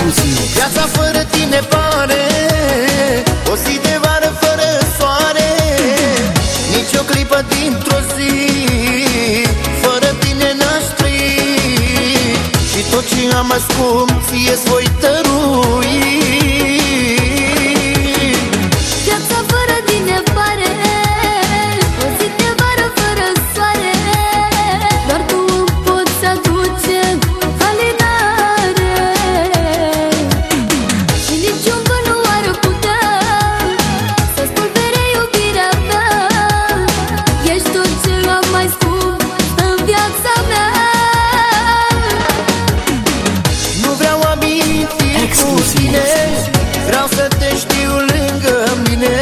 Exclusiv. Viața fără tine pare o zi de vară fără soare. Nici o clipă dintr-o zi fără tine n-aș trăi. Și tot ce am ascuns ție-ți voi dărui. Viața fără tine pare o zi de vară fără soare. Doar tu îmi poți aduce alinare. Și niciun vânt nu ar putea să spulbere iubirea mea. Ești tot ce am mai scump în viața mea. Nu vreau amintiri cu tine, vreau să te știu lângă mine.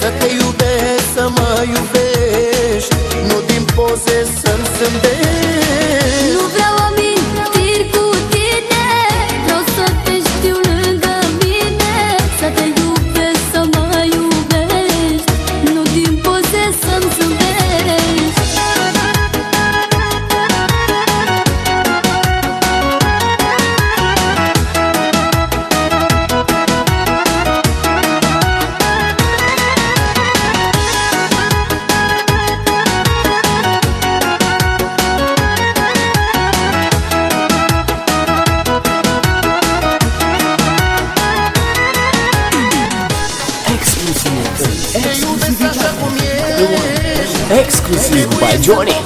Să te iubesc, să mă iubești, nu din poze să-mi zâmbești. Nu vreau amintiri cu tine, vreau să te știu lângă mine. Să te iubesc, să mă iubești, nu din poze să-mi zâmbești. Te iubesc așa cum ești, Exclusiv by Johnny.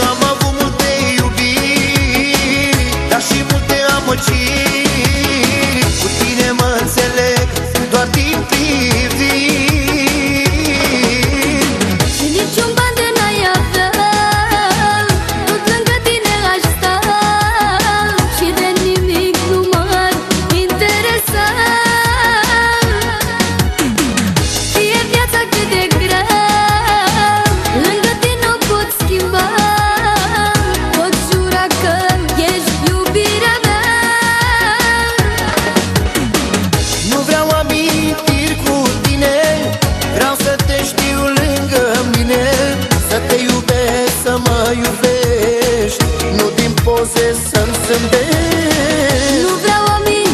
am avut multe iubiri, dar și multe amăgiri. Cu tine mă înțeleg doar din priviri. Și niciun ban de n-ai avea, tot lângă tine aș sta. Și de nimic nu m-ar interesa. Fie viața cât de grea, lângă tine o pot schimba. Pot jura că ești iubirea mea. Nu vreau amintiri cu tine, vreau să te știu lângă mine. Să te iubesc, să mă iubești, nu din poze să-mi zâmbești. Nu vreau amintiri